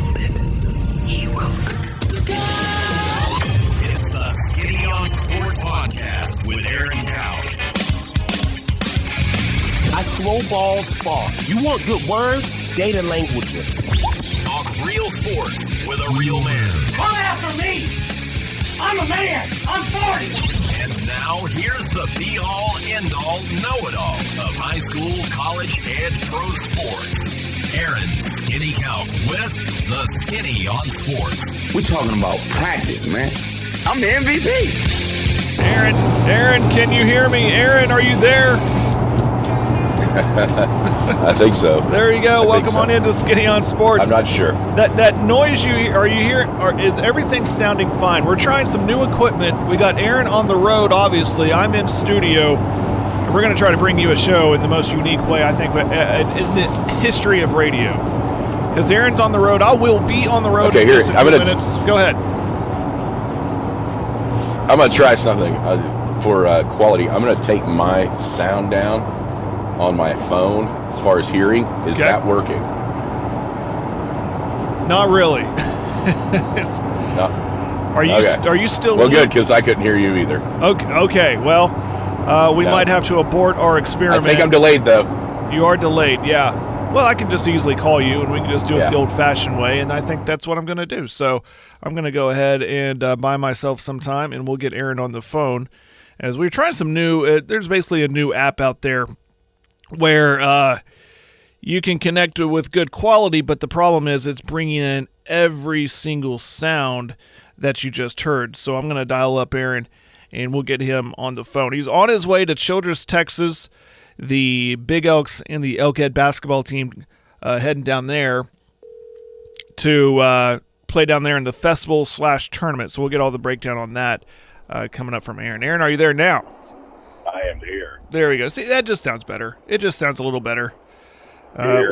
grounded, he will. It's the Skinny on Sports Podcast with Aaron Cowk. I throw balls far. You want good words? Data language. Talk real sports with a real man. Come after me! I'm a man! I'm 40! And now, here's the be-all, end-all, know-it-all of high school, college, and pro sports. Aaron Skinny Cowk with the Skinny on Sports. We're talking about practice, man. I'm the MVP. Aaron, can you hear me? Aaron, are you there? I think so. There you go. Welcome on into Skinny on Sports. I'm not sure. That noise you hear, are you hearing? Is everything sounding fine? We're trying some new equipment. We got Aaron on the road, obviously. I'm in studio. And we're going to try to bring you a show in the most unique way, I think, in the history of radio. Because Aaron's on the road. I will be on the road in just a few minutes. Go ahead. I'm going to try something for quality. I'm going to take my sound down on my phone as far as hearing. Is that working? Not really. No. Are you still? Well, good, because I couldn't hear you either. Okay. Well, we might have to abort our experiment. I think I'm delayed, though. You are delayed, yeah. Well, I can just easily call you, and we can just do it the old-fashioned way, and I think that's what I'm going to do. So I'm going to go ahead and buy myself some time, and we'll get Aaron on the phone. As we're trying some new there's basically a new app out there where you can connect with good quality, but the problem is it's bringing in every single sound that you just heard. So I'm going to dial up Aaron, and we'll get him on the phone. He's on his way to Childress, Texas. The Big Elks and the Elkhead basketball team heading down there to play down there in the festival/tournament. So we'll get all the breakdown on that coming up from Aaron. Aaron, are you there now? I am here. There we go. See, that just sounds better. It just sounds a little better.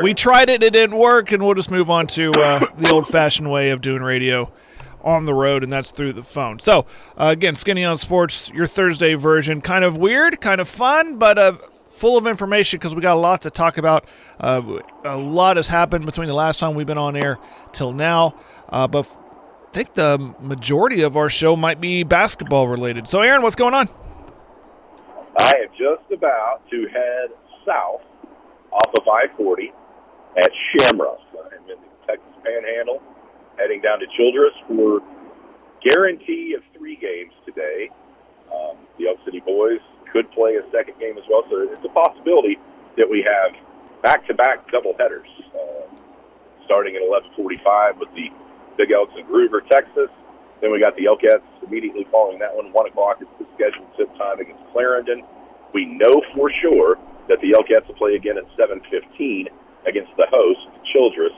We tried it. It didn't work, and we'll just move on to the old-fashioned way of doing radio on the road, and that's through the phone. So, again, Skinny on Sports, your Thursday version. Kind of weird, kind of fun, but full of information because we got a lot to talk about. A lot has happened between the last time we've been on air till now, but I think the majority of our show might be basketball-related. So, Aaron, what's going on? I am just about to head south off of I-40 at Shamrock. I'm in the Texas Panhandle, heading down to Childress for guarantee of 3 games today. The Elk City boys could play a second game as well, so it's a possibility that we have back-to-back doubleheaders starting at 11:45 with the Big Elks in Groover, Texas. Then we got the Elkettes immediately following that one. 1 o'clock is the scheduled tip time against Clarendon. We know for sure that the Elkettes will play again at 7:15 against the host, Childress.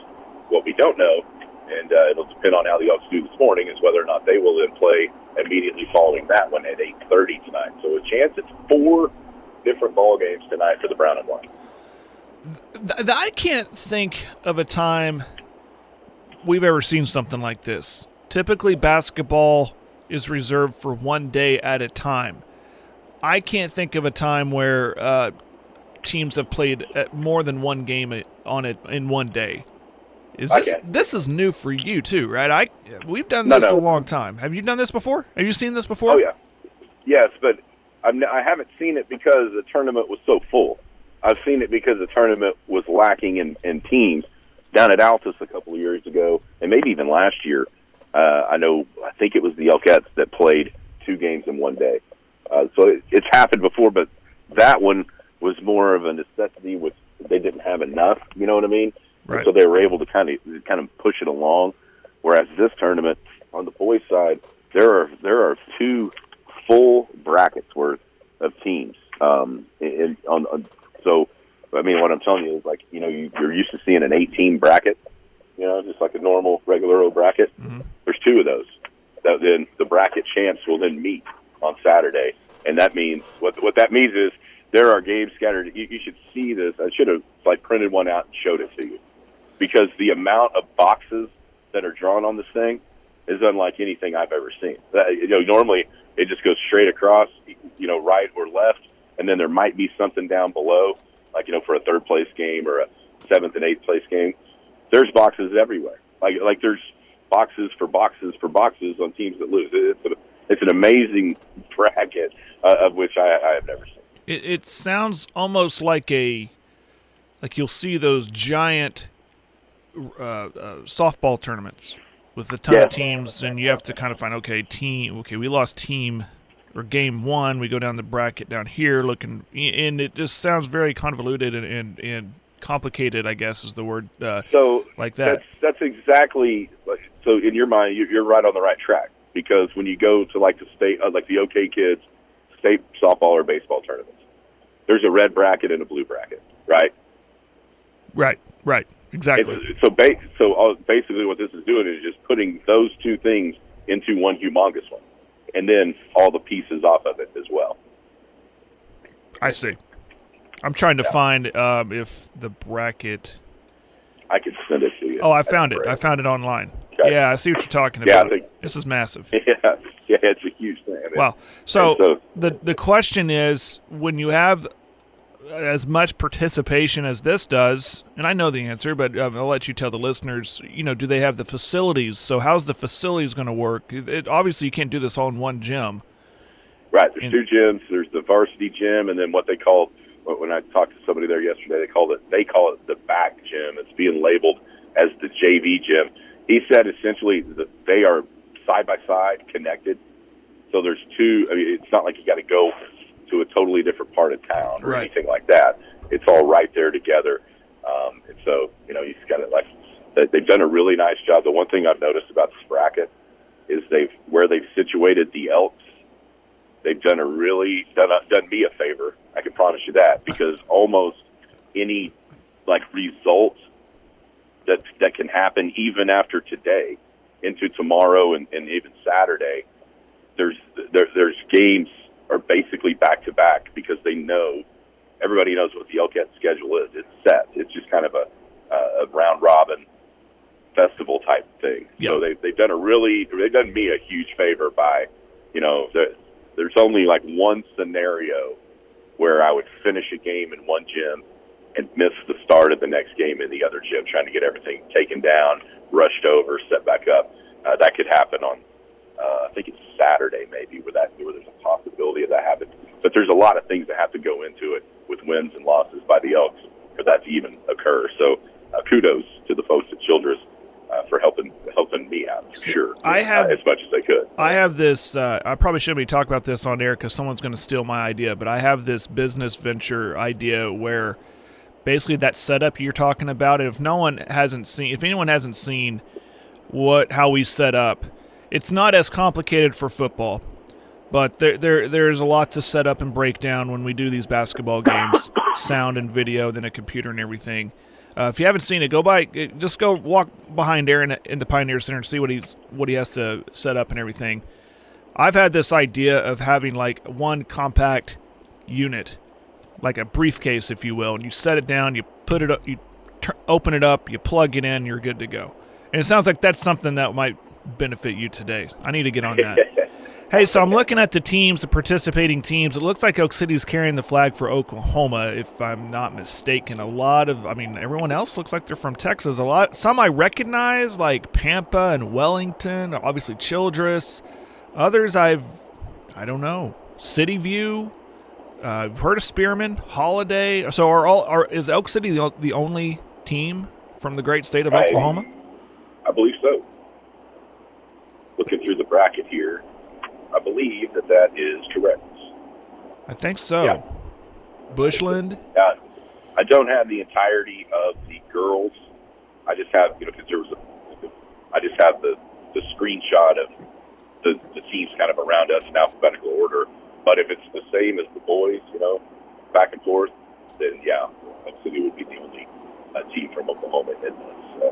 What we don't know, and it'll depend on how the Elks do this morning, is whether or not they will then play immediately following that one at 8:30 tonight. So a chance at 4 different ball games tonight for the Brown and White. I can't think of a time we've ever seen something like this. Typically, basketball is reserved for 1 day at a time. I can't think of a time where teams have played more than 1 game on it in 1 day. This is new for you too, right? We've done this a long time. Have you done this before? Have you seen this before? Oh yeah, yes, but I haven't seen it because the tournament was so full. I've seen it because the tournament was lacking in teams. Down at Altus a couple of years ago, and maybe even last year. I think it was the Elkettes that played 2 games in 1 day. So it's happened before, but that one was more of a necessity. They didn't have enough, you know what I mean? Right. So they were able to kind of push it along. Whereas this tournament, on the boys' side, there are 2 full brackets worth of teams. So, I mean, what I'm telling you is, like, you know, you're used to seeing an 8-team bracket, you know, just like a normal regular old bracket. Mm-hmm. There's 2 of those. Then the bracket champs will then meet on Saturday, and that means what that means is there are games scattered. You should see this. I should have printed one out and showed it to you, because the amount of boxes that are drawn on this thing is unlike anything I've ever seen. Normally it just goes straight across, right or left, and then there might be something down below, like, for a 3rd place game or a 7th and 8th place game. There's boxes everywhere. Like there's boxes for boxes for boxes on teams that lose. It's an amazing bracket of which I have never seen. It sounds almost like you'll see those giant softball tournaments with a ton of teams, and you have to kind of find, we lost team or game one, we go down the bracket down here looking, and it just sounds very convoluted and complicated, I guess is the word. So like that. That's exactly, so in your mind, you're right on the right track, because when you go to like the state, like the OK Kids state softball or baseball tournaments, there's a red bracket and a blue bracket, right? Right, exactly. So basically what this is doing is just putting those two things into one humongous one, and then all the pieces off of it as well. I see. I'm trying to find if the bracket... I can send it to you. Oh, I found it. I found it online. Okay. Yeah, I see what you're talking about. Yeah, this is massive. Yeah, it's a huge thing. Wow. So the question is, when you have as much participation as this does, and I know the answer, but I'll let you tell the listeners, do they have the facilities? So how's the facilities going to work? Obviously, you can't do this all in one gym. Right. There's two gyms. There's the varsity gym, and then what they call, when I talked to somebody there yesterday, they call it the back gym. It's being labeled as the JV gym. He said essentially that they are side by side connected. So there's two. I mean, it's not like you got to go to a totally different part of town or anything like that. It's all right there together. And so, you just got to they've done a really nice job. The one thing I've noticed about this bracket is where they've situated the Elks, they've done done me a favor. I can promise you that, because almost any result that can happen even after today into tomorrow and even Saturday, there's games are basically back to back, because everybody knows what the LCAT schedule is. It's set. It's just kind of a round robin festival type thing. Yep. So they've done me a huge favor by, there's only one scenario where I would finish a game in one gym and miss the start of the next game in the other gym, trying to get everything taken down, rushed over, set back up. That could happen on, I think it's Saturday maybe, where there's a possibility of that happening. But there's a lot of things that have to go into it with wins and losses by the Elks for that to even occur. So kudos to the folks at Childress for helping me out. Sure, I have as much as they could. I have this. I probably shouldn't be talking about this on air because someone's going to steal my idea. But I have this business venture idea where basically that setup you're talking about. If anyone hasn't seen how we set up, it's not as complicated for football, but there's a lot to set up and break down when we do these basketball games, sound and video, then a computer and everything. If you haven't seen it, just go walk behind Aaron in the Pioneer Center and see what he has to set up and everything. I've had this idea of having one compact unit, like a briefcase, if you will, and you set it down, you put it up, you open it up, you plug it in, you're good to go. And it sounds like that's something that might benefit you today. I need to get on that. Hey, so I'm looking at the participating teams. It looks like Oak City's carrying the flag for Oklahoma, if I'm not mistaken. Everyone else looks like they're from Texas. Some I recognize, like Pampa and Wellington, obviously Childress. Others I don't know. City View. I've heard of Spearman, Holiday. So is Oak City the only team from the great state of Oklahoma? I believe so. Looking through the bracket here, I believe that is correct. I think so. Yeah. Bushland? I don't have the entirety of the girls. I just have, because I just have the screenshot of the teams kind of around us in alphabetical order. But if it's the same as the boys, back and forth, then yeah, Oak City would be the only team from Oklahoma in this.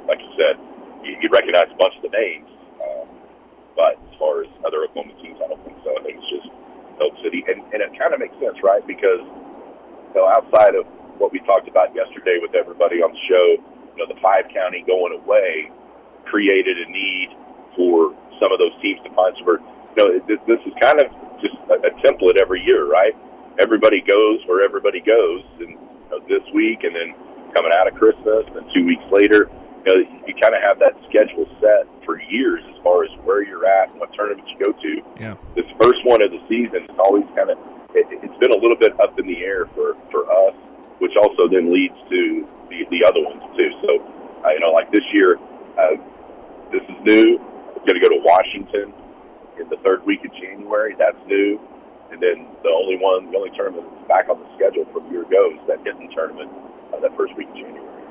Like you said, you recognize a bunch of the names, but as far as other Oklahoma teams, I don't think so. I think it's just Oak City, and it kind of makes sense, right? Because outside of what we talked about yesterday with everybody on the show, the 5-county going away created a need for some of those teams to find some. This is kind of just a template every year, right? Everybody goes where everybody goes, and this week, and then coming out of Christmas, and 2 weeks later, you kind of have that schedule set for years as far as where you're at and what tournaments you go to. Yeah. This first one of the season is always kind of it's been a little bit up in the air for us, which also then leads to the other ones too. So like this year, this is new. We're going to go to Washington in the third week of January. That's new. And then the only tournament that's back on the schedule from a year ago is that Hinton tournament that first week of January.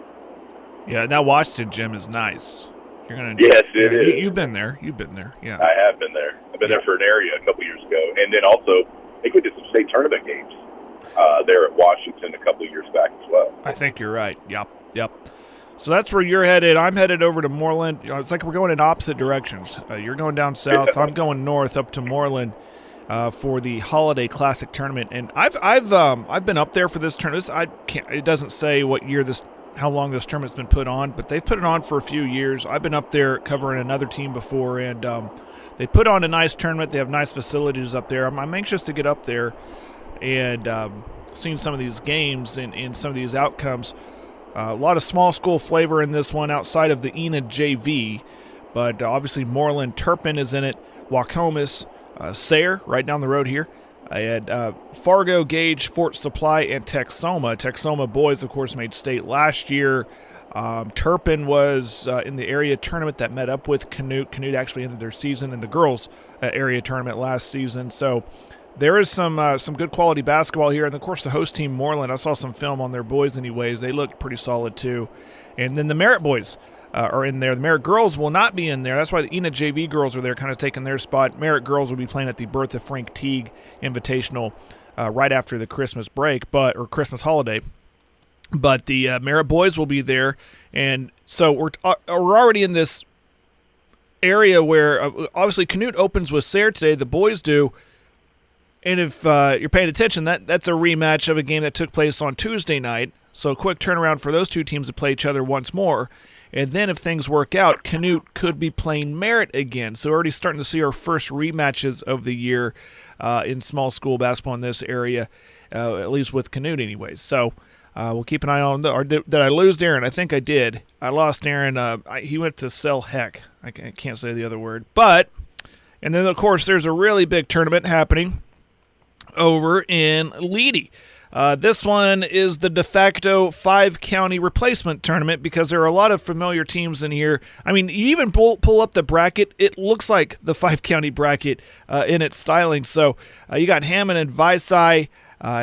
Yeah, that Washington gym is nice. You're gonna. Yes, it is. You've been there. Yeah. I have been there. I've been there for an area a couple years ago, and then also I think we did some state tournament games there at Washington a couple of years back as well. I think you're right. Yep. So that's where you're headed. I'm headed over to Moreland. It's like we're going in opposite directions. You're going down south. I'm going north up to Moreland for the Holiday Classic tournament. And I've been up there for this tournament. It doesn't say what year how long this tournament's been put on, but they've put it on for a few years. I've been up there covering another team before, and they put on a nice tournament. They have nice facilities up there. I'm anxious to get up there and seeing some of these games and some of these outcomes. A lot of small school flavor in this one outside of the Enid JV, but obviously Moreland Turpin is in it, Waukomis, Sayre right down the road here. I had Fargo, Gage, Fort Supply, and Texoma. Texoma boys, of course, made state last year. Turpin was in the area tournament that met up with Canute. Canute actually ended their season in the girls' area tournament last season. So there is some good quality basketball here. And, of course, the host team, Moreland, I saw some film on their boys anyways. They looked pretty solid too. And then the Merritt boys are in there. The Merritt girls will not be in there. That's why the Enid JV girls are there kind of taking their spot. Merritt girls will be playing at the Bertha Frank Teague Invitational right after the Christmas break or Christmas holiday. But the Merritt boys will be there. And so we're already in this area where obviously Canute opens with Sayre today. The boys do. And if you're paying attention, that's a rematch of a game that took place on Tuesday night. So a quick turnaround for those two teams to play each other once more. And then if things work out, Canute could be playing Merritt again. So we're already starting to see our first rematches of the year in small school basketball in this area, at least with Canute anyways. So we'll keep an eye on did I lose Aaron? I think I did. I lost Aaron. He went to sell heck. I can't say the other word. And then, of course, there's a really big tournament happening over in Leedy. This one is the de facto 5-county replacement tournament because there are a lot of familiar teams in here. I mean, you even pull up the bracket. It looks like the 5-county bracket in its styling. So you got Hammond and Visay.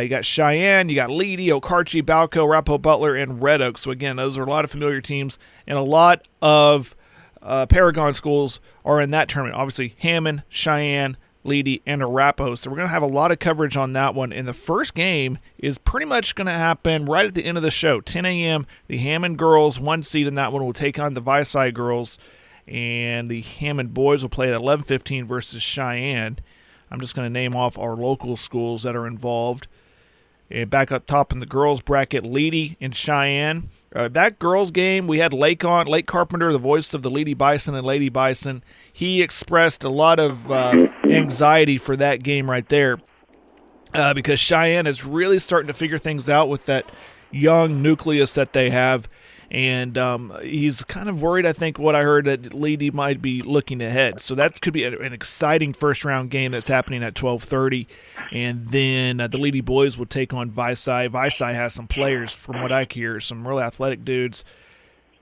You got Cheyenne. You got Leedy, Okarche, Balco, Arapahoe Butler, and Red Oak. So, again, those are a lot of familiar teams. And a lot of Paragon schools are in that tournament. Obviously, Hammond, Cheyenne, Leedy, and Arapahoe. So we're going to have a lot of coverage on that one. And the first game is pretty much going to happen right at the end of the show. 10 a.m., the Hammond girls, 1 seed in that one, will take on the Visay girls. And the Hammond boys will play at 11:15 versus Cheyenne. I'm just going to name off our local schools that are involved. And back up top in the girls bracket, Leedy and Cheyenne. That girls game, we had Lake Carpenter, the voice of the Leedy Bison and Lady Bison. He expressed a lot of anxiety for that game right there because Cheyenne is really starting to figure things out with that young nucleus that they have. And he's kind of worried, I think, what I heard, that Leedy might be looking ahead. So that could be an exciting first-round game that's happening at 12:30. And then the Leedy boys will take on Visay. Visay has some players, from what I hear, some really athletic dudes.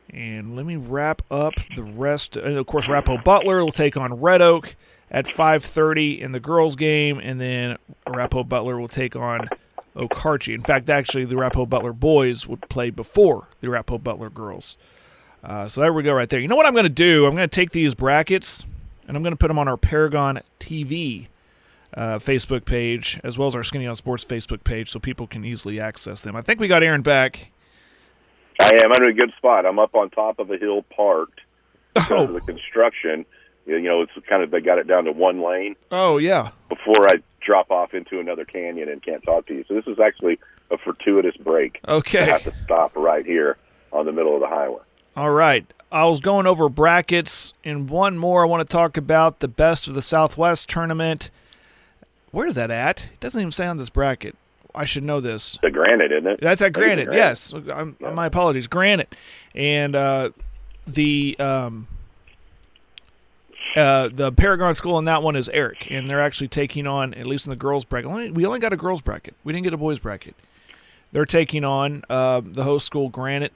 And let me wrap up the rest. And, of course, Arapahoe Butler will take on Red Oak at 5:30 in the girls' game. And then Arapahoe Butler will take on Okarche. In fact, actually, the Arapahoe Butler boys would play before the Arapahoe Butler girls. So there we go right there. You know what I'm going to do? I'm going to take these brackets, and I'm going to put them on our Paragon TV Facebook page, as well as our Skinny on Sports Facebook page, so people can easily access them. I think we got Aaron back. I am. I'm in a good spot. I'm up on top of a hill parked because of the construction. It's kind of, they got it down to one lane. Oh, yeah. Before I drop off into another canyon and can't talk to you. So this is actually a fortuitous break. Okay. I have to stop right here on the middle of the highway. All right. I was going over brackets, and one more I want to talk about, the Best of the Southwest tournament. Where's that at? It doesn't even say on this bracket. I should know this. The Granite, isn't it? That's at Granite, yes. My apologies. Granite. And the Paragon school in that one is Eric, and they're actually taking on, at least in the girls bracket. We only got a girls bracket. We didn't get a boys bracket. They're taking on the host school, Granite.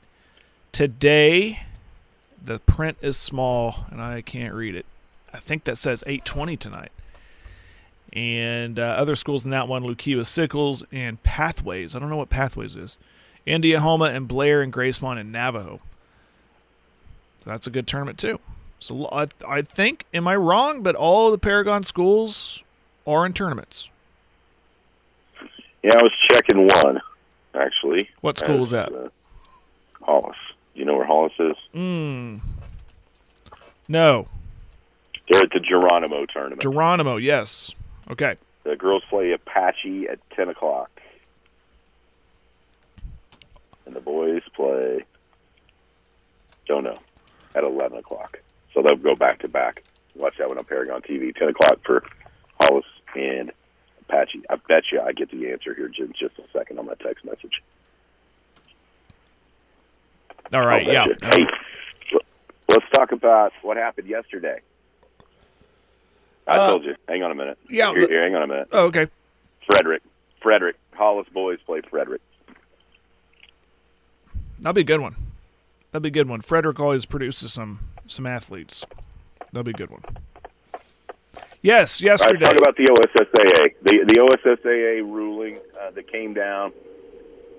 Today, the print is small, and I can't read it. I think that says 8:20 tonight. And other schools in that one, Lukiwa Sickles and Pathways. I don't know what Pathways is. Indiahoma and Blair and Gracemont and Navajo. So that's a good tournament too. So I think, am I wrong, but all the Paragon schools are in tournaments? Yeah, I was checking one, actually. What school is that? Hollis. Do you know where Hollis is? No. They're at the Geronimo tournament. Geronimo, yes. Okay. The girls play Apache at 10 o'clock. And the boys play, don't know, at 11 o'clock. So they'll go back to back. Watch that one on Paragon TV. 10 o'clock for Hollis and Apache. I bet you I get the answer here in just a second on my text message. All right, yeah. Hey, let's talk about what happened yesterday. I told you. Hang on a minute. Yeah. Here, hang on a minute. Oh, okay. Frederick. Hollis boys play Frederick. That'll be a good one. Frederick always produces some athletes. That'll be a good one. Yes, yesterday. Let's talk about the OSSAA. The OSSAA ruling that came down,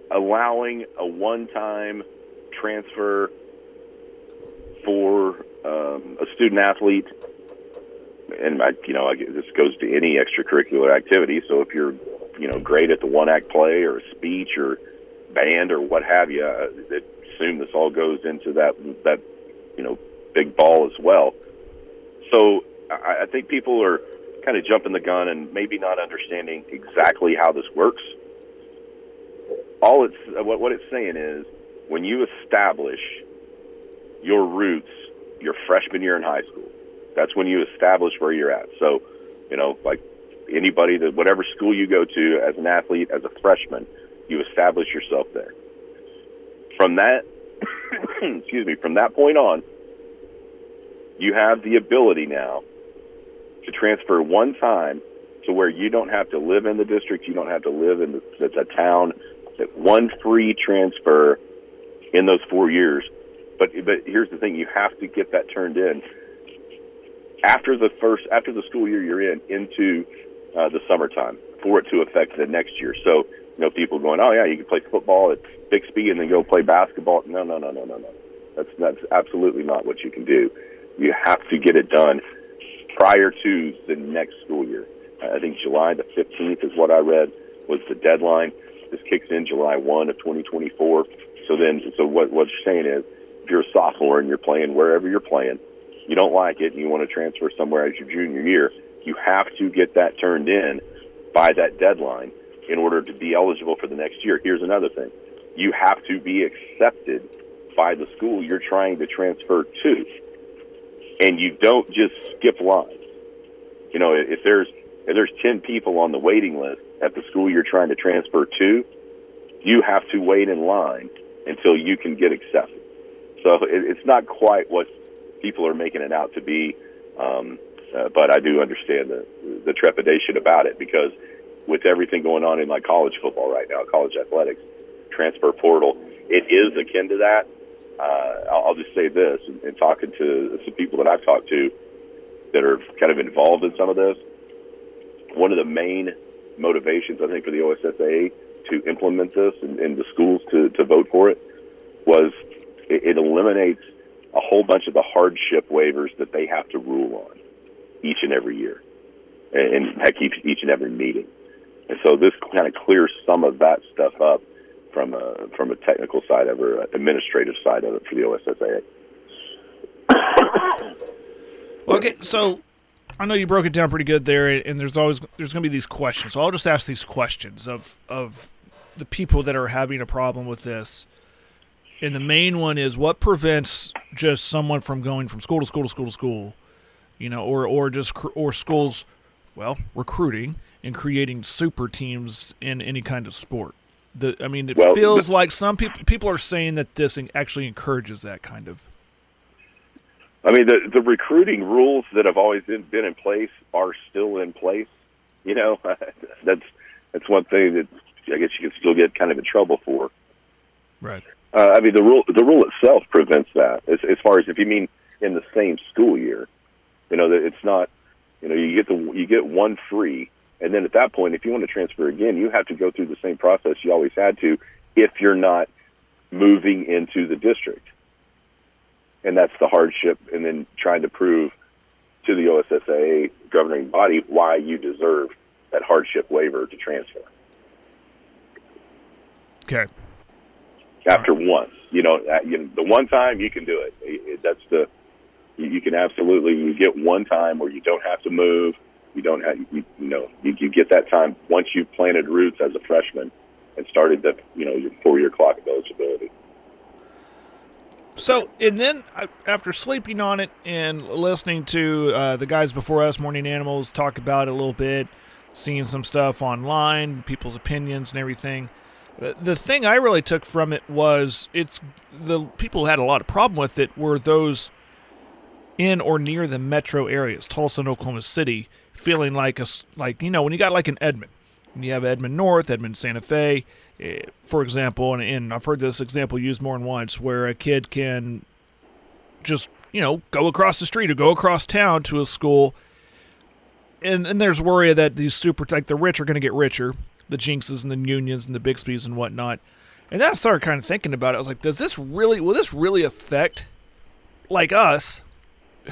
allowing a one-time transfer for a student athlete. And this goes to any extracurricular activity. So if you're, great at the one-act play or speech or band or what have you, I assume this all goes into that big ball as well. So I think people are kind of jumping the gun and maybe not understanding exactly how this works. What it's saying is, when you establish your roots your freshman year in high school, that's when you establish where you're at. So, like anybody, whatever school you go to as an athlete, as a freshman, you establish yourself there. From that, from that point on, you have the ability now to transfer one time to where you don't have to live in the district, you don't have to live in the town. That one free transfer in those 4 years. But here's the thing: you have to get that turned in after the school year you're into the summertime for it to affect the next year. So people going, oh yeah, you can play football at Bixby and then go play basketball. No. That's absolutely not what you can do. You have to get it done prior to the next school year. I think July the 15th is what I read was the deadline. This kicks in July 1 of 2024. So what you're saying is, if you're a sophomore and you're playing wherever you're playing, you don't like it and you want to transfer somewhere as your junior year, you have to get that turned in by that deadline in order to be eligible for the next year. Here's another thing. You have to be accepted by the school you're trying to transfer to. And you don't just skip lines. If there's 10 people on the waiting list at the school you're trying to transfer to, you have to wait in line until you can get accepted. So it's not quite what people are making it out to be, but I do understand the trepidation about it, because with everything going on in college football right now, college athletics, transfer portal, it is akin to that. I'll just say this, and talking to some people that I've talked to that are kind of involved in some of this, one of the main motivations, I think, for the OSSAA to implement this and the schools to vote for it was it eliminates a whole bunch of the hardship waivers that they have to rule on each and every year, and heck, each and every meeting. And so this kind of clears some of that stuff up from a technical side of it, or administrative side of it for the OSSAA. Well, okay, so I know you broke it down pretty good there, and there's going to be these questions. So I'll just ask these questions of the people that are having a problem with this. And the main one is, what prevents just someone from going from school to school to school to school, or schools, recruiting and creating super teams in any kind of sport. It feels like some people are saying that this actually encourages that kind of. I mean, the recruiting rules that have always been in place are still in place. You know, that's one thing that I guess you can still get kind of in trouble for. Right. I mean, the rule itself prevents that. As far as if you mean in the same school year, you know, that it's not. You know, you get one free, and then at that point, if you want to transfer again, you have to go through the same process you always had to, if you're not moving into the district. And that's the hardship, and then trying to prove to the OSSAA governing body why you deserve that hardship waiver to transfer. Okay. After once, the one time you can do it. That's you can absolutely, you get one time where you don't have to move. You don't have, you get that time once you've planted roots as a freshman and started your 4-year clock of eligibility. So, and then after sleeping on it and listening to the guys before us, Morning Animals, talk about it a little bit, seeing some stuff online, people's opinions and everything, the thing I really took from it was the people who had a lot of problem with it were those in or near the metro areas, Tulsa and Oklahoma City, feeling like when you got like an Edmond, and you have Edmond North, Edmond Santa Fe, for example, and I've heard this example used more than once, where a kid can just, go across the street or go across town to a school, and there's worry that these the rich are going to get richer, the Jinxes and the Unions and the Bixbys and whatnot. And then I started kind of thinking about it. I was like, will this really affect like us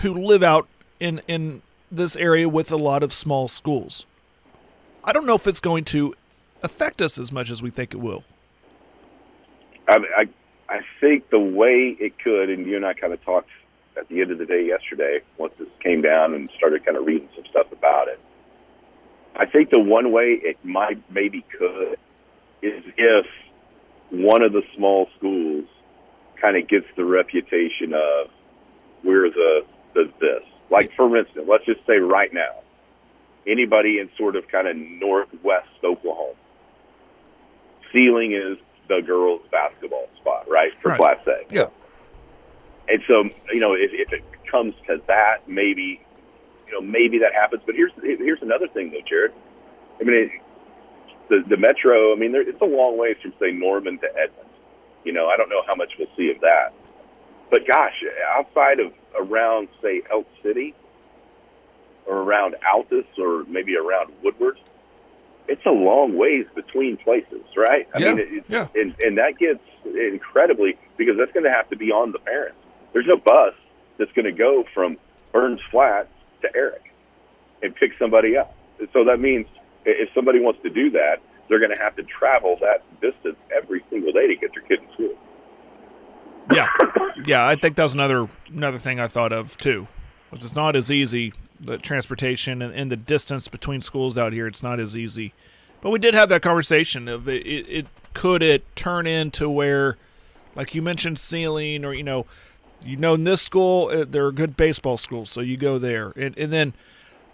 who live out in this area with a lot of small schools? I don't know if it's going to affect us as much as we think it will. I think the way it could, and you and I kind of talked at the end of the day yesterday, once this came down and started kind of reading some stuff about it, I think the one way it maybe could is if one of the small schools kind of gets the reputation of we're this. Like, for instance, let's just say right now, anybody in sort of kind of northwest Oklahoma, Ceiling is the girls' basketball spot, right, for Class A. Yeah. And so, if it comes to that, maybe that happens. But here's another thing, though, Jared. I mean, the metro, I mean, it's a long way from, say, Norman to Edmond. I don't know how much we'll see of that. But, gosh, outside of around, say, Elk City or around Altus or maybe around Woodward, it's a long ways between places, right? I mean, and that gets incredibly, because that's going to have to be on the parents. There's no bus that's going to go from Burns Flat to Eric and pick somebody up. So that means if somebody wants to do that, they're going to have to travel that distance every single day to get their kid in school. Yeah, I think that was another thing I thought of too. Was it's not as easy, the transportation and the distance between schools out here. It's not as easy. But we did have that conversation of could it turn into where, like you mentioned, Ceiling, or in this school they're a good baseball school, so you go there, and then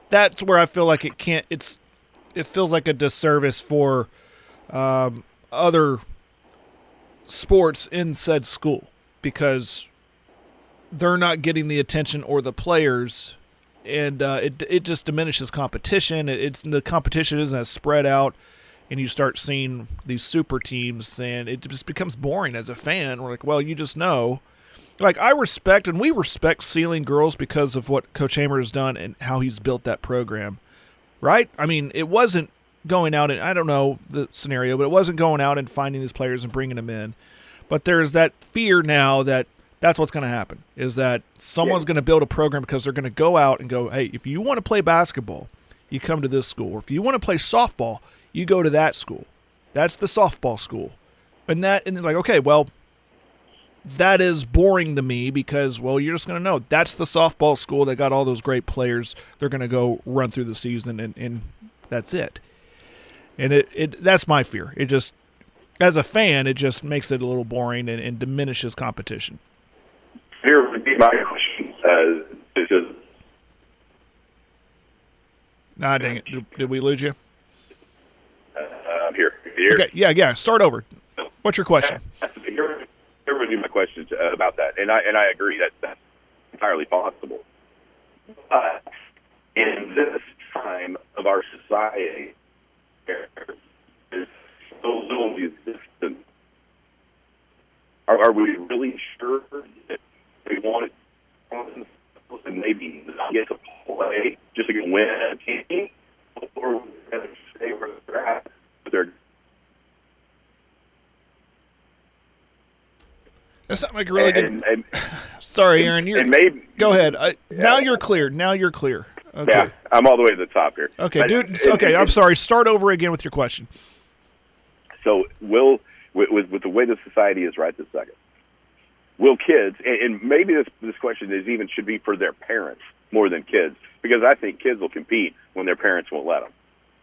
that's where I feel like it feels like a disservice for other sports in said school, because they're not getting the attention or the players, and it just diminishes competition. The competition isn't as spread out, and you start seeing these super teams, and it just becomes boring as a fan. We're like, well, you just know. Like, we respect Ceiling girls because of what Coach Hamer has done and how he's built that program, right? I mean, it wasn't going out, and I don't know the scenario, but it wasn't going out and finding these players and bringing them in. But there's that fear now that that's what's going to happen, is that someone's going to build a program because they're going to go out and go, hey, if you want to play basketball, you come to this school. Or if you want to play softball, you go to that school. That's the softball school. And they're like, okay, well, that is boring to me because, well, you're just going to know that's the softball school that got all those great players. They're going to go run through the season, and that's it. And that's my fear. It just, as a fan, it just makes it a little boring and diminishes competition. Here would be my question. Dang it. Did we lose you? I'm here. Okay, yeah. Start over. What's your question? Here would be my question about that, and I agree that entirely possible. But in this time of our society, there is so little resistance. Are we really sure that we want to and maybe not get to play just to win a game, or we're going to stay where they're at? That sounds like a really good. Sorry, Aaron. Go ahead. Now you're clear. Okay. Yeah, I'm all the way to the top here. Okay, but, dude. I'm sorry. Start over again with your question. So, with the way the society is right this second, will kids, and maybe this question should be for their parents more than kids, because I think kids will compete when their parents won't let them.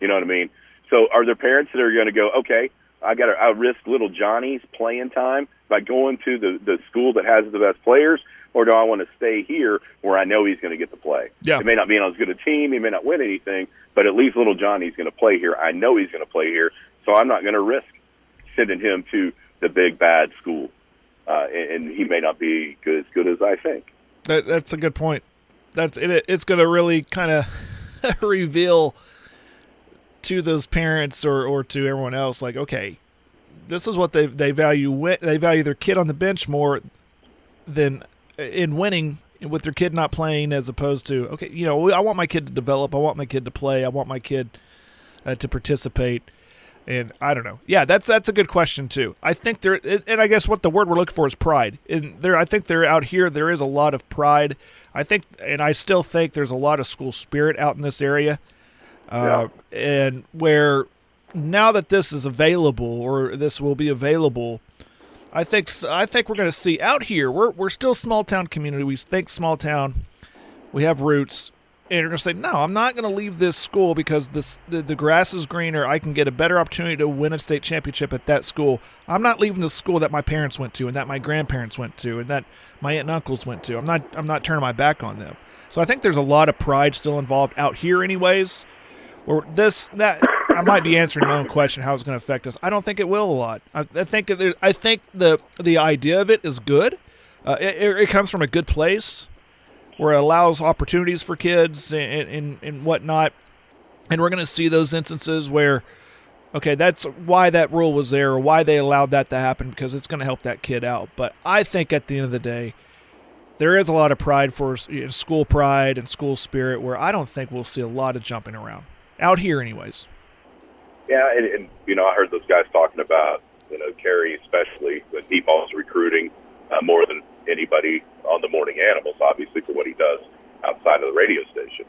You know what I mean? So, are there parents that are going to go, okay, I'll risk little Johnny's playing time by going to the school that has the best players, or do I want to stay here where I know he's going to get to play? Yeah. It may not be on as good a team, he may not win anything, but at least little Johnny's going to play here. I know he's going to play here, so I'm not going to risk sending him to the big bad school, and he may not be as good as I think. That's a good point. It's going to really kind of reveal to those parents or to everyone else, like, okay, this is what they value. They value their kid on the bench more than in winning with their kid not playing, as opposed to, okay, I want my kid to develop. I want my kid to play. I want my kid to participate. And I don't know. Yeah, that's a good question too. I think and I guess what the word we're looking for is pride. And I think they're out here. There is a lot of pride. I think, and I still think there's a lot of school spirit out in this area. And where now that this is available, or this will be available, I think we're going to see out here. We're still small town community. We think small town. We have roots. And you're going to say, no, I'm not going to leave this school because the grass is greener. I can get a better opportunity to win a state championship at that school. I'm not leaving the school that my parents went to and that my grandparents went to and that my aunt and uncles went to. I'm not turning my back on them. So I think there's a lot of pride still involved out here anyways. Or I might be answering my own question, how it's going to affect us. I don't think it will a lot. I think the idea of it is good. It comes from a good place, where it allows opportunities for kids and whatnot. And we're going to see those instances where, okay, that's why that rule was there, or why they allowed that to happen, because it's going to help that kid out. But I think at the end of the day, there is a lot of pride for school pride and school spirit, where I don't think we'll see a lot of jumping around. Out here anyways. Yeah, and I heard those guys talking about, Kerry especially, when he was recruiting more than anybody on the Morning Animals, obviously, for what he does outside of the radio station.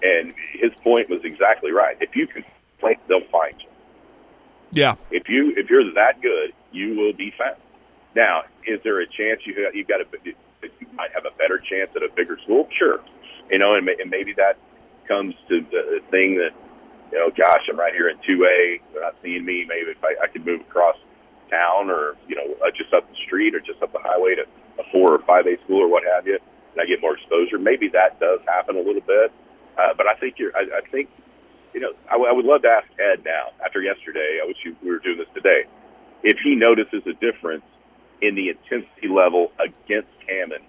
And his point was exactly right. If you can play, they'll find you. Yeah. If you're that good, you will be found. Now, is there a chance you might have a better chance at a bigger school? Sure. And maybe that comes to the thing that, gosh, I'm right here in 2A. They're not seeing me. Maybe if I could move across town, or just up the street, or just up the highway to a 4 or 5A school or what have you, and I get more exposure. Maybe that does happen a little bit. But I think I would love to ask Ed now, after yesterday. I wish we were doing this today. If he notices a difference in the intensity level against Hammond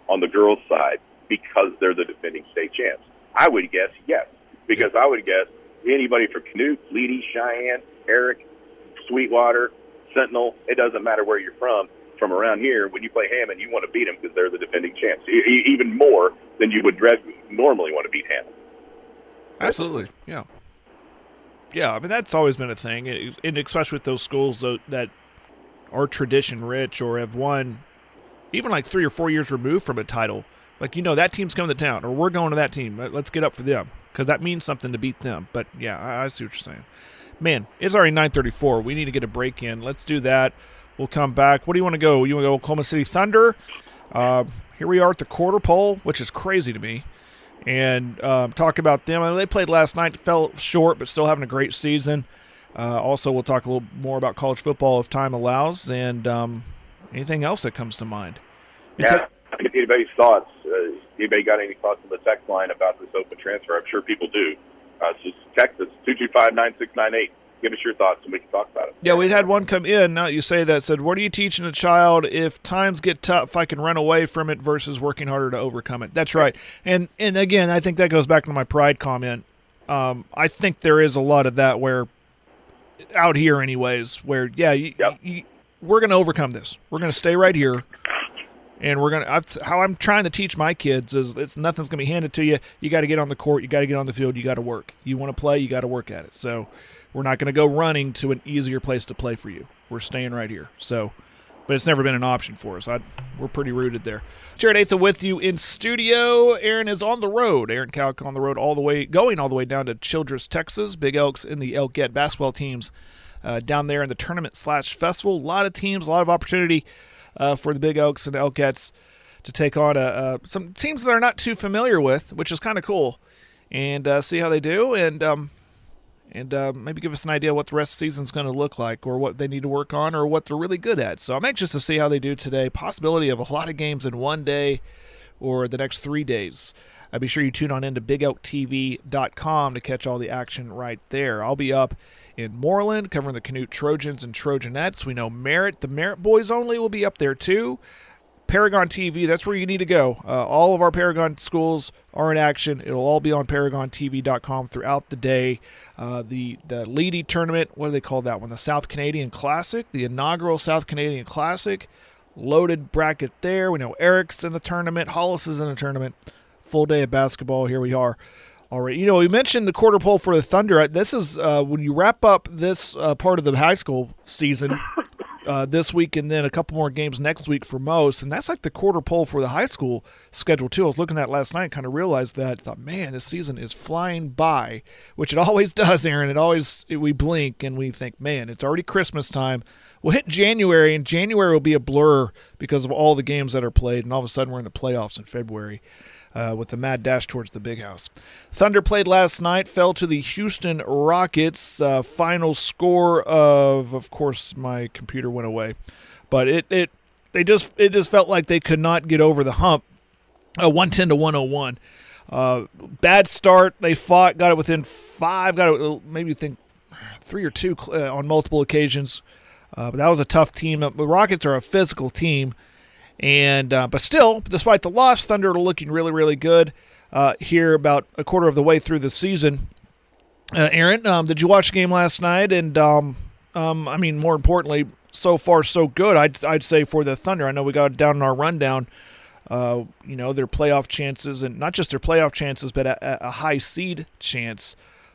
on the girls' side because they're the defending state champs. I would guess yes, because I would guess anybody from Canute, Leedy, Cheyenne, Eric, Sweetwater, Sentinel, it doesn't matter where you're from around here, when you play Hammond, you want to beat them because they're the defending champs, even more than you would normally want to beat Hammond. Absolutely, yeah. Yeah, I mean, that's always been a thing, and especially with those schools that are tradition-rich or have won even like 3 or 4 years removed from a title. Like, that team's coming to town, or we're going to that team. Let's get up for them, because that means something to beat them. But, yeah, I see what you're saying. Man, it's already 9:34. We need to get a break in. Let's do that. We'll come back. What do you want to go? You want to go Oklahoma City Thunder? Here we are at the quarter pole, which is crazy to me. And talk about them. I mean, they played last night, fell short, but still having a great season. Also, we'll talk a little more about college football if time allows, and anything else that comes to mind. Anybody's thoughts? Anybody got any thoughts on the text line about this open transfer? I'm sure people do. So text us 225-9698. give us your thoughts and we can talk about it. Yeah, we had one come in, now that you say that, said, what are you teaching a child if times get tough, I can run away from it versus working harder to overcome it? That's right. And again, I think that goes back to my pride comment. I think there is a lot of that where, out here anyways, where, we're going to overcome this. We're going to stay right here. And how I'm trying to teach my kids is nothing's going to be handed to you. You got to get on the court. You got to get on the field. You got to work. You want to play, you got to work at it. So we're not going to go running to an easier place to play for you. We're staying right here. So, but it's never been an option for us. We're pretty rooted there. Jared Atha with you in studio. Aaron is on the road. Aaron Kalk on the road going all the way down to Childress, Texas. Big Elks in the Elkette basketball teams down there in the tournament/festival. A lot of teams, a lot of opportunity for the Big Oaks and Elkettes to take on some teams that they're not too familiar with, which is kind of cool, and see how they do, and maybe give us an idea what the rest of the season's going to look like, or what they need to work on, or what they're really good at. So I'm anxious to see how they do today. Possibility of a lot of games in one day or the next 3 days. Be sure you tune on into BigOakTV.com to catch all the action right there. I'll be up in Moreland covering the Canute Trojans and Trojanettes. We know Merritt, the Merritt boys only, will be up there too. Paragon TV, that's where you need to go. All of our Paragon schools are in action. It'll all be on ParagonTV.com throughout the day. The Leedy tournament, what do they call that one? The South Canadian Classic, the inaugural South Canadian Classic. Loaded bracket there. We know Eric's in the tournament. Hollis is in the tournament. Full day of basketball. Here we are. All right. You know, we mentioned the quarter pole for the Thunder. This is when you wrap up this part of the high school season this week, and then a couple more games next week for most. And that's like the quarter pole for the high school schedule, too. I was looking at that last night and kind of realized that. Thought, man, this season is flying by, which it always does, Aaron. We blink and we think, man, it's already Christmas time. We'll hit January, and January will be a blur because of all the games that are played, and all of a sudden we're in the playoffs in February. With the mad dash towards the big house. Thunder played last night, fell to the Houston Rockets. Final score of course, my computer went away, but it just felt like they could not get over the hump. 110 to 101. Bad start. They fought, got it within 5, got it maybe think 3 or 2 on multiple occasions. But that was a tough team. The Rockets are a physical team. And but still, despite the loss, Thunder are looking really, really good here about a quarter of the way through the season. Aaron, did you watch the game last night? And, I mean, more importantly, so far so good, I'd say, for the Thunder. I know we got down in our rundown, their playoff chances, and not just their playoff chances, but a high seed chance.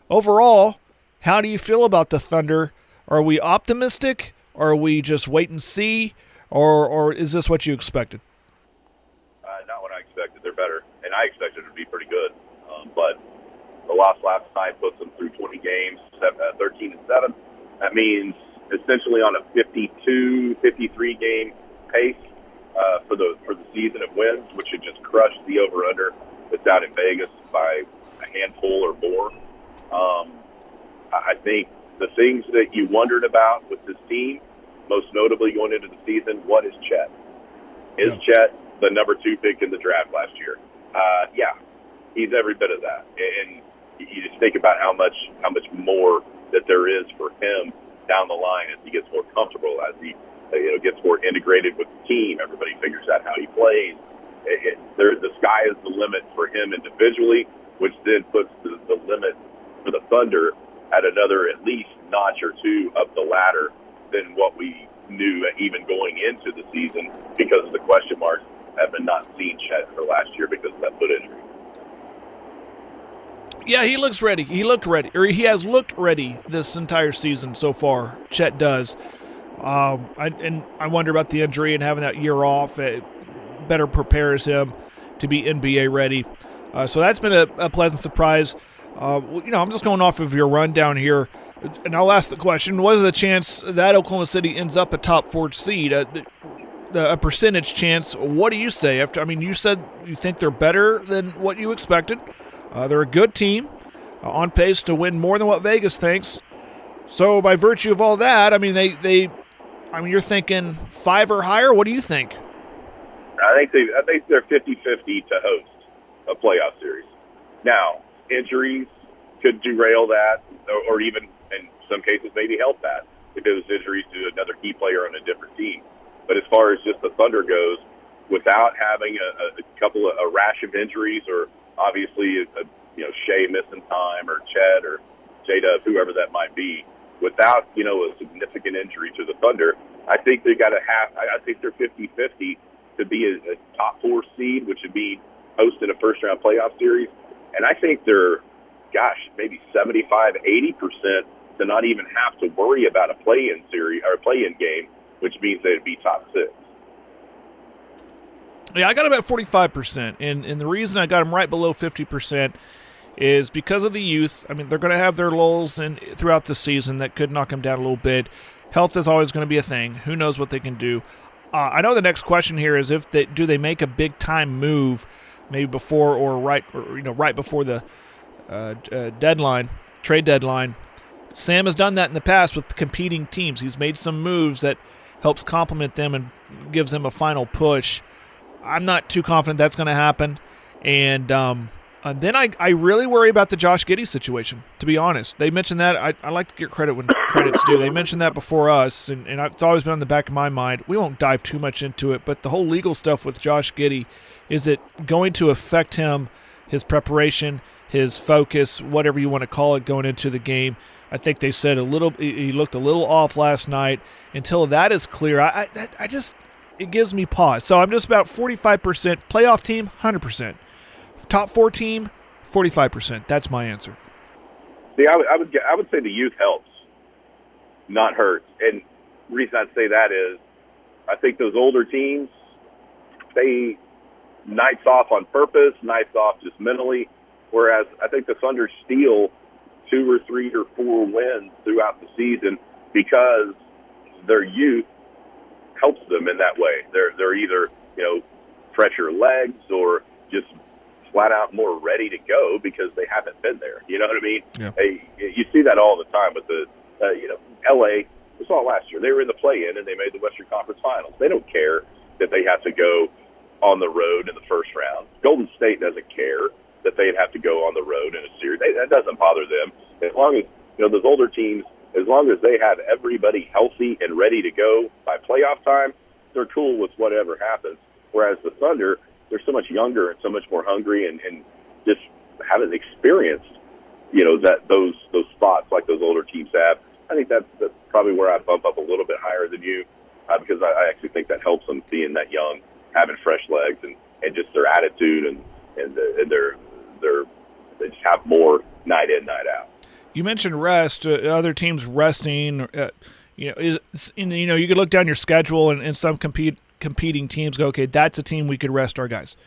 Overall, how do you feel about the Thunder? Are we optimistic? Or are we just wait and see? Or is this what you expected? Not what I expected. They're better, and I expected it to be pretty good. But the loss last night puts them through 20 games, 13-7. That means essentially on a 52, 53-game pace for the season of wins, which should just crush the over/under that's out in Vegas by a handful or more. I think the things that you wondered about with this team, most notably going into the season, what is Chet? Is Chet the number 2 pick in the draft last year? Yeah, he's every bit of that. And you just think about how much more that there is for him down the line as he gets more comfortable, as he gets more integrated with the team. Everybody figures out how he plays. The sky is the limit for him individually, which then puts the limit for the Thunder at another at least notch or 2 up the ladder than what we knew even going into the season, because of the question marks have been not seen Chet for last year because of that foot injury. Yeah, he looks ready. He has looked ready this entire season so far. Chet does. I wonder about the injury and having that year off. It better prepares him to be NBA ready. So that's been a pleasant surprise. I'm just going off of your rundown here. And I'll ask the question, what is the chance that Oklahoma City ends up a top 4 seed? A percentage chance. What do you say? You said you think they're better than what you expected. They're a good team, on pace to win more than what Vegas thinks. So by virtue of all that, you're thinking 5 or higher? What do you think? I think they're 50-50 to host a playoff series. Now, injuries could derail that, or even, and some cases maybe help that if it was injuries to another key player on a different team. But as far as just the Thunder goes, without having a rash of injuries, or obviously Shea missing time, or Chet or J-Dub, whoever that might be, without a significant injury to the Thunder, I think they got I think they're 50-50 to be a top 4 seed, which would be hosting a first round playoff series. And I think they're, maybe 75-80% to not even have to worry about a play-in series or a play-in game, which means they'd be top 6. Yeah, I got about 45%, and the reason I got them right below 50% is because of the youth. I mean, they're going to have their lulls throughout the season that could knock them down a little bit. Health is always going to be a thing. Who knows what they can do? I know the next question here is do they make a big time move, maybe before or right before the trade deadline. Sam has done that in the past with competing teams. He's made some moves that helps complement them and gives them a final push. I'm not too confident that's going to happen. And then I really worry about the Josh Giddey situation, to be honest. They mentioned that. I like to get credit when credit's due. They mentioned that before us, and it's always been on the back of my mind. We won't dive too much into it, but the whole legal stuff with Josh Giddey, is it going to affect him, his preparation, his focus, whatever you want to call it, going into the game? I think they said he looked a little off last night. Until that is clear, it gives me pause. So I'm just about 45%. Playoff team, 100%. Top 4 team, 45%. That's my answer. See, I would say the youth helps, not hurts. And the reason I'd say that is I think those older teams, they nights off on purpose, nights off just mentally, whereas I think the Thunder steal 2 or 3 or 4 wins throughout the season because their youth helps them in that way. They're either, fresher legs or just flat out more ready to go because they haven't been there. You know what I mean? Yeah. You see that all the time with the, LA. We saw it last year. They were in the play-in and they made the Western Conference Finals. They don't care that they have to go on the road in the first round. Golden State doesn't care that they'd have to go on the road in a series. That doesn't bother them. As long as, those older teams, as long as they have everybody healthy and ready to go by playoff time, they're cool with whatever happens. Whereas the Thunder, they're so much younger and so much more hungry and just haven't experienced, those spots like those older teams have. I think that's probably where I bump up a little bit higher than you because I actually think that helps them being that young, having fresh legs and just their attitude and they just have more night in, night out. You mentioned rest. Other teams resting. You could look down your schedule and some competing teams go, okay, that's a team we could rest our guys.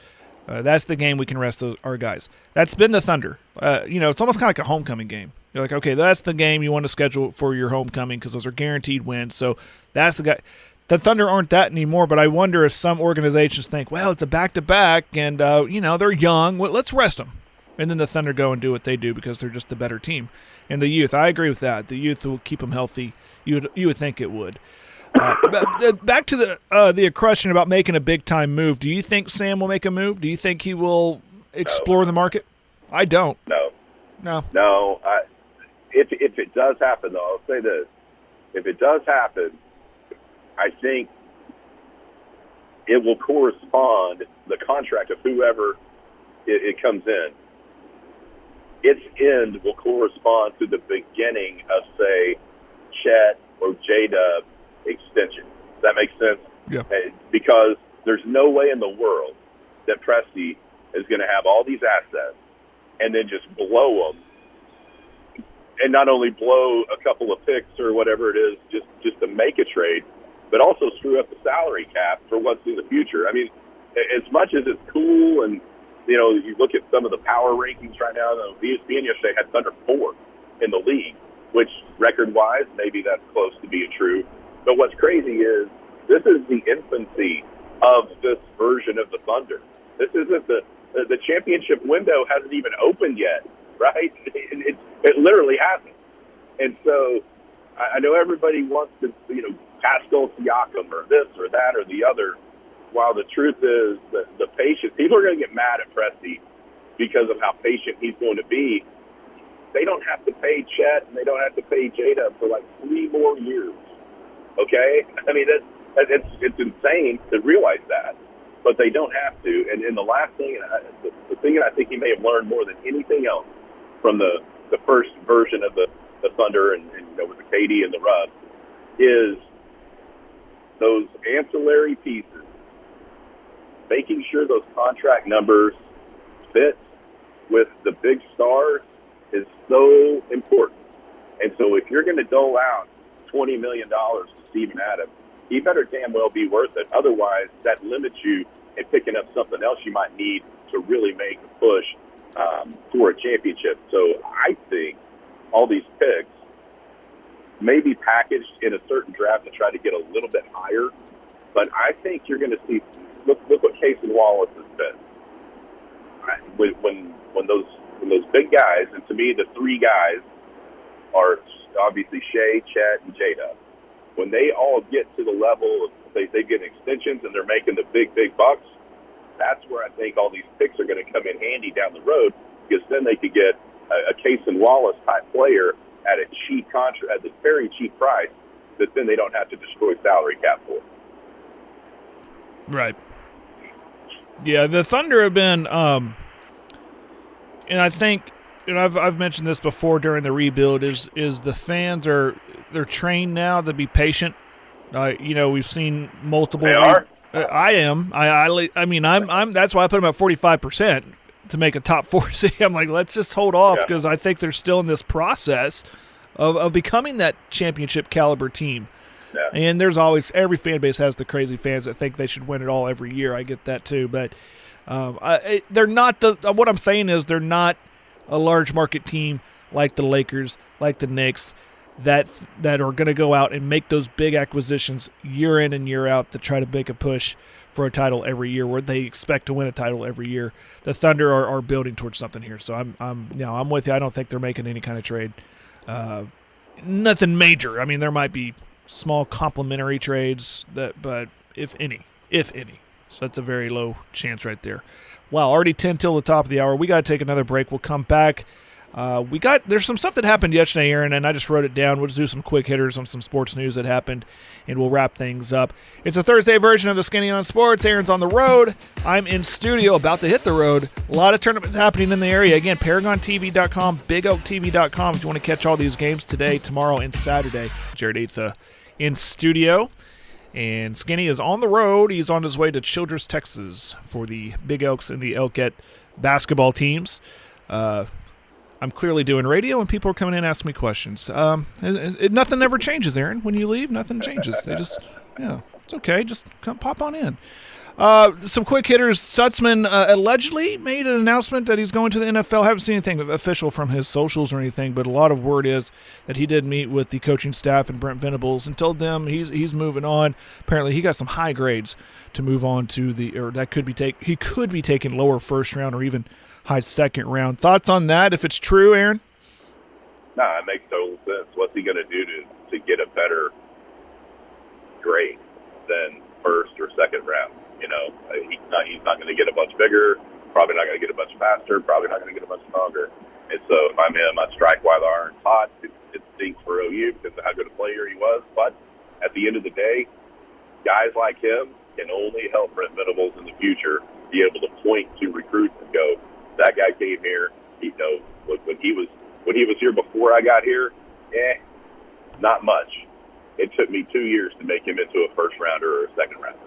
That's the game we can rest our guys. That's been the Thunder. It's almost kind of like a homecoming game. You're like, okay, that's the game you want to schedule for your homecoming because those are guaranteed wins. So that's the guy. The Thunder aren't that anymore, but I wonder if some organizations think, well, it's a back-to-back, and, they're young. Well, let's rest them. And then the Thunder go and do what they do because they're just the better team. And the youth, I agree with that. The youth will keep them healthy. You would think it would. Back to the question about making a big-time move. Do you think Sam will make a move? Do you think he will explore the market? I don't. No. If it does happen, though, I'll say this. If it does happen, I think it will correspond, the contract of whoever it comes in, its end will correspond to the beginning of, say, Chet or J-Dub extension. Does that make sense? Yeah. Because there's no way in the world that Presti is going to have all these assets and then just blow them, and not only blow a couple of picks or whatever it is just to make a trade, but also screw up the salary cap for what's in the future. I mean, as much as it's cool and, you look at some of the power rankings right now, ESPN yesterday had Thunder 4 in the league, which record-wise, maybe that's close to being true. But what's crazy is this is the infancy of this version of the Thunder. This isn't the championship window hasn't even opened yet, right? It literally hasn't. And so I know everybody wants to, Pascal Siakam or this or that or the other, while the truth is that the patience, people are going to get mad at Presti because of how patient he's going to be. they don't have to pay Chet and they don't have to pay Jada for like 3 more years. Okay? I mean, it's insane to realize that, but they don't have to. And the last thing, the thing that I think he may have learned more than anything else from the first version of the Thunder and with the KD and the Russ is those ancillary pieces, making sure those contract numbers fit with the big stars is so important. And so if you're going to dole out $20 million to Steven Adams, he better damn well be worth it. Otherwise, that limits you in picking up something else you might need to really make a push for a championship. So I think all these picks may be packaged in a certain draft to try to get a little bit higher, but I think you're going to see. Look what Casey Wallace has been. When those big guys, and to me the 3 guys are obviously Shea, Chet, and Jada. When they all get to the level of they get extensions and they're making the big bucks, that's where I think all these picks are going to come in handy down the road, because then they could get a Casey Wallace type player at a cheap contract, at a very cheap price, that then they don't have to destroy salary cap for. Right. Yeah, the Thunder have been, and I think, I've mentioned this before during the rebuild, is the fans they're trained now to be patient. We've seen multiple. They are. I am. I mean, I'm. That's why I put them at 45% to make a top 4 seed. I'm like, let's just hold off, because I think they're still in this process of becoming that championship caliber team. Yeah. And there's always, every fan base has the crazy fans that think they should win it all every year. I get that too, but they're not what I'm saying is they're not a large market team like the Lakers, like the Knicks, that are going to go out and make those big acquisitions year in and year out to try to make a push for a title every year, where they expect to win a title every year. The Thunder are building towards something here, so I'm with you. I don't think they're making any kind of trade, nothing major. I mean, there might be small complementary trades but if any. So that's a very low chance right there. Wow, already 10 till the top of the hour. We got to take another break. We'll come back. There's some stuff that happened yesterday, Aaron, and I just wrote it down. We'll just do some quick hitters on some sports news that happened, and we'll wrap things up. It's a Thursday version of the Skinny on Sports. Aaron's on the road. I'm in studio, about to hit the road. A lot of tournaments happening in the area. Again, ParagonTV.com, BigOakTV.com if you want to catch all these games today, tomorrow, and Saturday. Jared Atha in studio. And Skinny is on the road. He's on his way to Childress, Texas for the Big Elks and the Elkette basketball teams. I'm clearly doing radio, and people are coming in asking me questions. Nothing ever changes, Aaron. When you leave, nothing changes. They just, it's okay. Just pop on in. Some quick hitters. Stutzman allegedly made an announcement that he's going to the NFL. Haven't seen anything official from his socials or anything, but a lot of word is that he did meet with the coaching staff and Brent Venables and told them he's moving on. Apparently, he got some high grades to move on to he could be taken lower first round or even high second round. Thoughts on that, if it's true, Aaron? No, it makes total sense. What's he going to do to get a better grade than first or second round? He's not going to get a bunch bigger, probably not going to get a bunch faster, probably not going to get a bunch stronger. And so if I'm him, I strike while the iron's hot. It stinks for OU because of how good a player he was. But at the end of the day, guys like him can only help Brent Venables in the future be able to point to recruits and go, that guy came here. When he was here before I got here, not much. It took me 2 years to make him into a first rounder or a second rounder.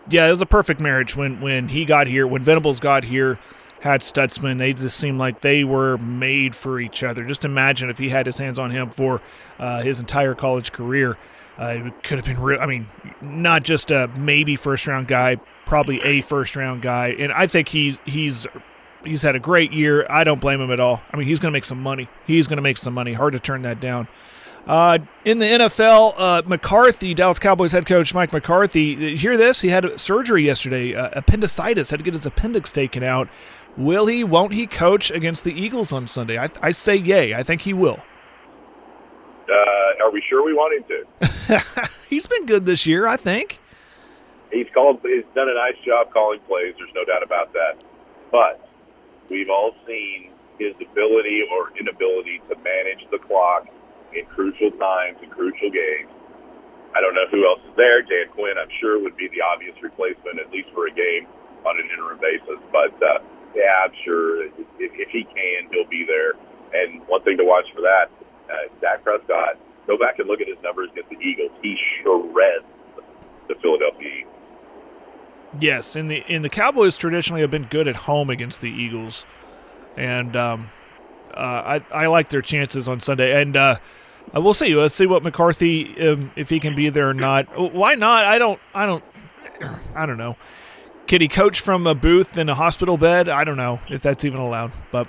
Yeah, it was a perfect marriage when he got here, when Venables got here, had Stutzman. They just seemed like they were made for each other. Just imagine if he had his hands on him for his entire college career. It could have been real. I mean, not just a maybe first-round guy, probably a first-round guy. And I think he's had a great year. I don't blame him at all. I mean, he's going to make some money. Hard to turn that down. In the NFL, McCarthy, Dallas Cowboys head coach Mike McCarthy, hear this? He had surgery yesterday, appendicitis, had to get his appendix taken out. Will he, won't he coach against the Eagles on Sunday? I say yay. I think he will. Are we sure we want him to? He's been good this year, I think. He's done a nice job calling plays. There's no doubt about that. But we've all seen his ability or inability to manage the clock in crucial times and crucial games. I don't know who else is there. Dan Quinn, I'm sure, would be the obvious replacement, at least for a game on an interim basis. But, yeah, I'm sure if he can, he'll be there. And one thing to watch for that, Dak Prescott, go back and look at his numbers against the Eagles. He shreds the Philadelphia Eagles. Yes, and the Cowboys traditionally have been good at home against the Eagles. And I like their chances on Sunday. And we'll see. Let's see what McCarthy, if he can be there or not. Why not? I don't know. Could he coach from a booth in a hospital bed? I don't know if that's even allowed. But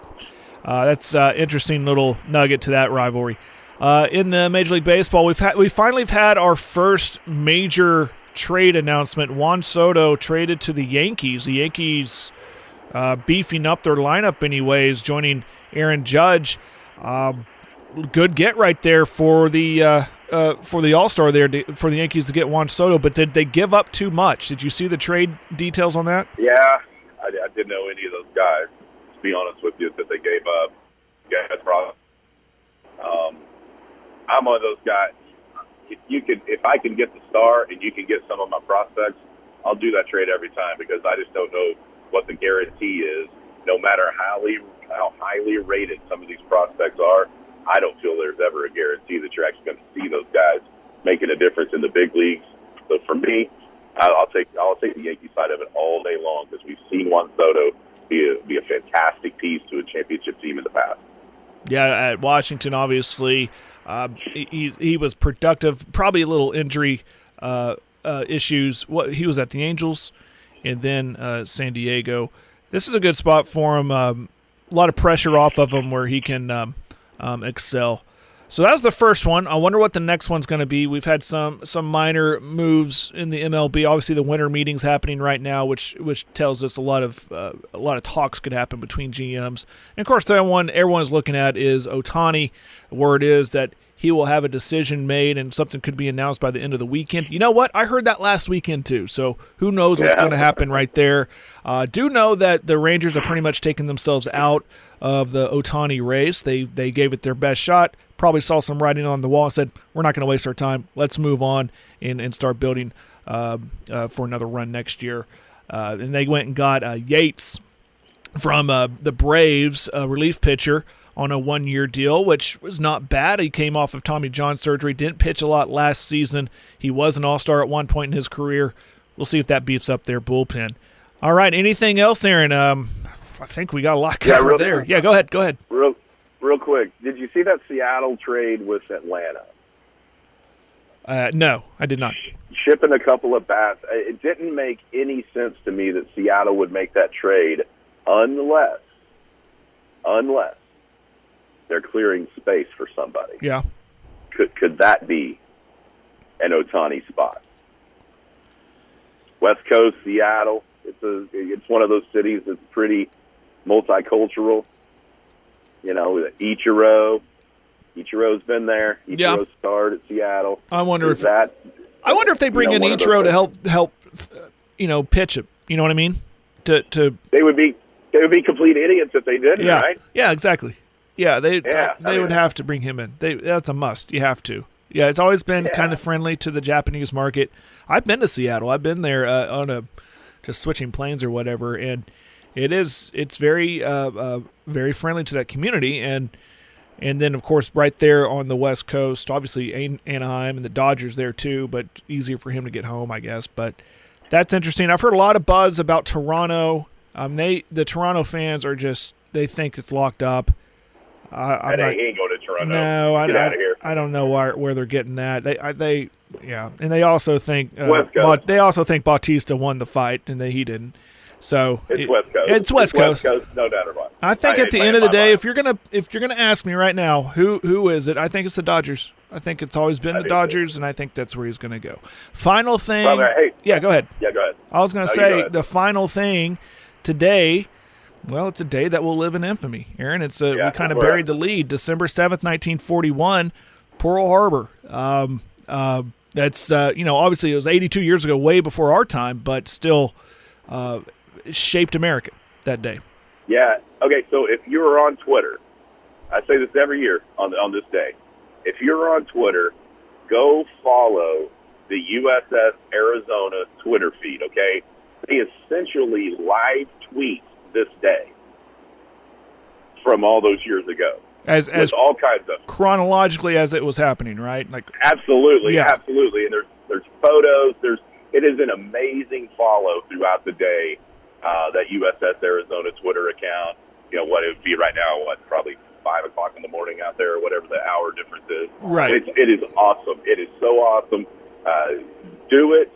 that's interesting little nugget to that rivalry. In the Major League Baseball, we finally had our first major trade announcement. Juan Soto traded to the Yankees. The Yankees beefing up their lineup anyways, joining Aaron Judge. Good get right there for the All-Star there for the Yankees to get Juan Soto, but did they give up too much? Did you see the trade details on that? Yeah, I didn't know any of those guys, to be honest with you, that they gave up. Yeah, that's probably. I'm one of those guys. If I can get the star and you can get some of my prospects, I'll do that trade every time because I just don't know what the guarantee is. No matter how highly rated some of these prospects are, I don't feel there's ever a guarantee that you're actually going to see those guys making a difference in the big leagues. So for me, I'll take the Yankee side of it all day long because we've seen Juan Soto be a fantastic piece to a championship team in the past. Yeah, at Washington, obviously, he was productive. Probably a little injury issues. He was at the Angels and then San Diego. This is a good spot for him. A lot of pressure off of him where he can excel. So that was the first one. I wonder what the next one's going to be. We've had some minor moves in the MLB. Obviously, the winter meeting's happening right now, which tells us a lot of talks could happen between GMs. And of course, the one everyone's looking at is Ohtani. The word is that he will have a decision made and something could be announced by the end of the weekend. You know what? I heard that last weekend too. So who knows what's going to happen right there. Do know that the Rangers have pretty much taken themselves out of the Ohtani race. They gave it their best shot. Probably saw some writing on the wall and said, we're not going to waste our time. Let's move on and start building for another run next year. And they went and got Yates from the Braves, a relief pitcher, on a one-year deal, which was not bad. He came off of Tommy John surgery, didn't pitch a lot last season. He was an all-star at one point in his career. We'll see if that beefs up their bullpen. All right, anything else, Aaron? I think we got a lot covered there. Yeah, go ahead. Real quick, did you see that Seattle trade with Atlanta? No, I did not. Shipping a couple of bats. It didn't make any sense to me that Seattle would make that trade unless they're clearing space for somebody. Yeah. Could that be an Ohtani spot? West Coast, Seattle. It's one of those cities that's pretty multicultural. You know, Ichiro's been there. Ichiro starred at Seattle. I wonder if they bring in Ichiro to help pitch it. You know what I mean? To they would be complete idiots if they didn't, right? Yeah, exactly. Yeah, they would have to bring him in. That's a must. You have to. Yeah, it's always been kind of friendly to the Japanese market. I've been to Seattle. I've been there on just switching planes or whatever, and it's very very friendly to that community, and then of course right there on the West Coast, obviously Anaheim and the Dodgers there too, but easier for him to get home, I guess. But that's interesting. I've heard a lot of buzz about Toronto. The Toronto fans are they think it's locked up. He ain't going to Toronto. No, Get out of here. I don't know where they're getting that. And they also think West Coast. Bautista won the fight, and he didn't. So it's West Coast. It's West Coast, no doubt about it. I think at the end of the day, if you're gonna ask me right now, who is it? I think it's the Dodgers. I think it's always been the Dodgers, and I think that's where he's going to go. Final thing. Brother, hey. Yeah, go ahead. Yeah, go ahead. I was going to say the final thing today. Well, it's a day that will live in infamy, Aaron. We kind of buried the lead. December 7th, 1941, Pearl Harbor. That's obviously it was 82 years ago, way before our time, but still shaped America that day. Yeah. Okay. So if you're on Twitter, I say this every year on this day. If you're on Twitter, go follow the USS Arizona Twitter feed. Okay, they essentially live tweet this day from all those years ago, as all kinds of chronologically as it was happening, right? Like absolutely, yeah. absolutely. And there's photos. It is an amazing follow throughout the day. That USS Arizona Twitter account. You know what it would be right now? Probably 5 o'clock in the morning out there, or whatever the hour difference is. Right. It is awesome. It is so awesome. Do it,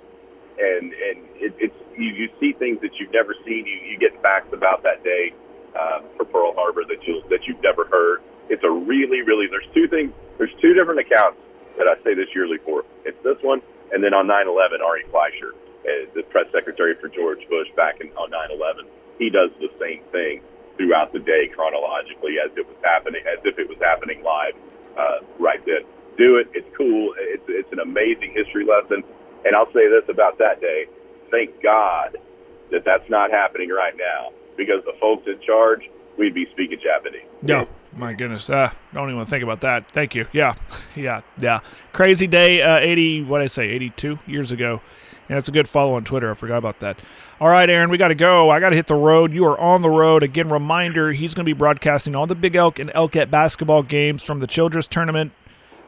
and it's you see things that you've never seen. You get facts about that day for Pearl Harbor that you've never heard. It's a really there's two different accounts that I say this yearly for. It's this one, and then on 9/11, Ari Fleischer, the press secretary for George Bush back on 9/11, he does the same thing throughout the day chronologically as if it was happening live right then. Do it. It's cool. It's an amazing history lesson. And I'll say this about that day. Thank God that that's not happening right now, because the folks in charge, we'd be speaking Japanese. Yeah. My goodness. Don't even want to think about that. Thank you. Yeah. Crazy day, 82 years ago. And that's a good follow on Twitter. I forgot about that. All right, Aaron, we got to go. I got to hit the road. You are on the road. Again, reminder, he's going to be broadcasting all the Big Elk and Elkette basketball games from the Childress tournament,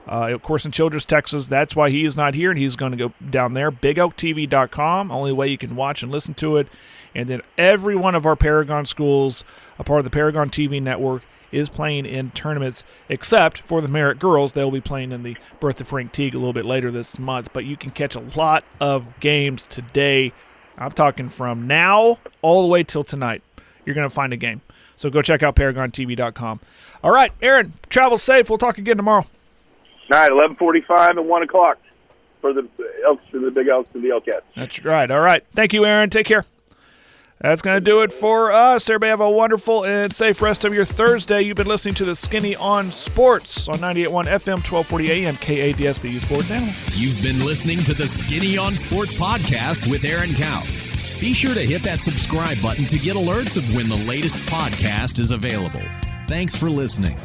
of course, in Childress, Texas. That's why he is not here, and he's going to go down there, bigelktv.com, only way you can watch and listen to it. And then every one of our Paragon schools, a part of the Paragon TV network, is playing in tournaments, except for the Merritt girls. They'll be playing in the Bertha Frank Teague a little bit later this month. But you can catch a lot of games today. I'm talking from now all the way till tonight. You're going to find a game. So go check out ParagonTV.com. All right, Aaron, travel safe. We'll talk again tomorrow. All right, 11:45 and 1 o'clock for the Elks, for the Big Elks and the Elkettes. That's right. All right. Thank you, Aaron. Take care. That's going to do it for us. Everybody have a wonderful and safe rest of your Thursday. You've been listening to the Skinny on Sports on 98.1 FM, 1240 AM, KADS, the Sports Animal. You've been listening to the Skinny on Sports podcast with Aaron Cow. Be sure to hit that subscribe button to get alerts of when the latest podcast is available. Thanks for listening.